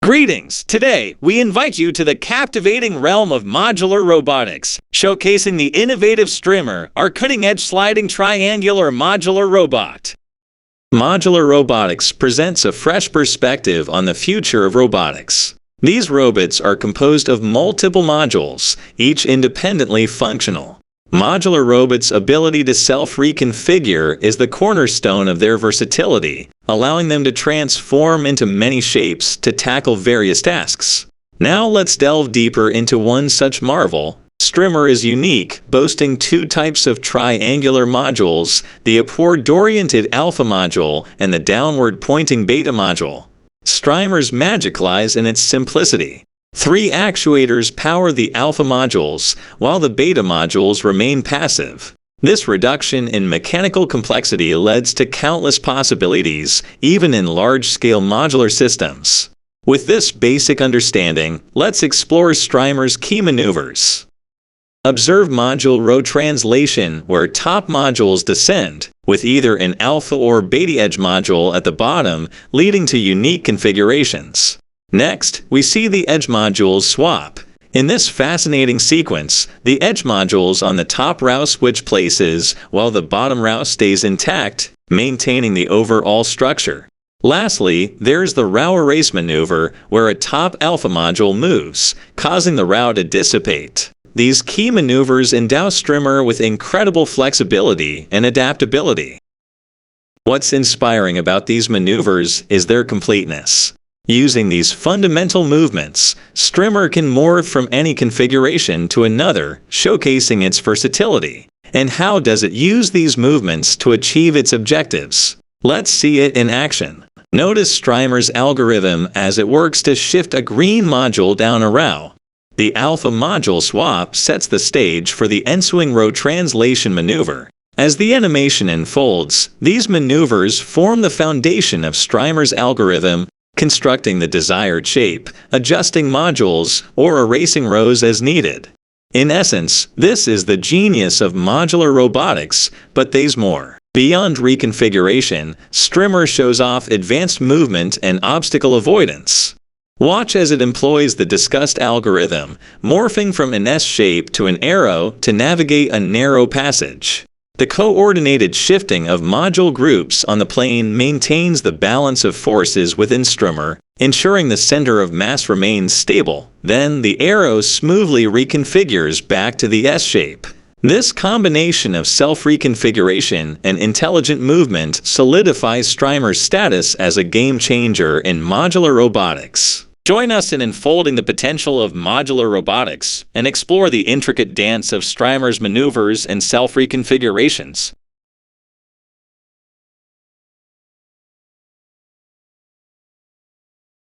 Greetings! Today, we invite you to the captivating realm of modular robotics, showcasing the innovative Strimmer, our cutting-edge sliding triangular modular robot. Modular robotics presents a fresh perspective on the future of robotics. These robots are composed of multiple modules, each independently functional. Modular robots' ability to self-reconfigure is the cornerstone of their versatility, allowing them to transform into many shapes to tackle various tasks. Now let's delve deeper into one such marvel. Strimmer is unique, boasting two types of triangular modules, the upward-oriented alpha module and the downward-pointing beta module. Strimmer's magic lies in its simplicity. 3 actuators power the alpha modules, while the beta modules remain passive. This reduction in mechanical complexity leads to countless possibilities, even in large-scale modular systems. With this basic understanding, let's explore Strimmer's key maneuvers. Observe module row translation, where top modules descend, with either an alpha or beta edge module at the bottom, leading to unique configurations. Next, we see the edge modules swap. In this fascinating sequence, the edge modules on the top row switch places, while the bottom row stays intact, maintaining the overall structure. Lastly, there's the row erase maneuver, where a top alpha module moves, causing the row to dissipate. These key maneuvers endow Strimmer with incredible flexibility and adaptability. What's inspiring about these maneuvers is their completeness. Using these fundamental movements, Strimmer can morph from any configuration to another, showcasing its versatility. And how does it use these movements to achieve its objectives? Let's see it in action. Notice Strimmer's algorithm as it works to shift a green module down a row. The alpha module swap sets the stage for the ensuing row translation maneuver. As the animation unfolds, these maneuvers form the foundation of Strimmer's algorithm, constructing the desired shape, adjusting modules, or erasing rows as needed. In essence, this is the genius of modular robotics, but there's more. Beyond reconfiguration, Strimmer shows off advanced movement and obstacle avoidance. Watch as it employs the discussed algorithm, morphing from an S shape to an arrow to navigate a narrow passage. The coordinated shifting of module groups on the plane maintains the balance of forces within Strimmer, ensuring the center of mass remains stable. Then the arrow smoothly reconfigures back to the S shape. This combination of self-reconfiguration and intelligent movement solidifies Strimmer's status as a game-changer in modular robotics. Join us in unfolding the potential of modular robotics and explore the intricate dance of Strimmer's maneuvers and self-reconfigurations.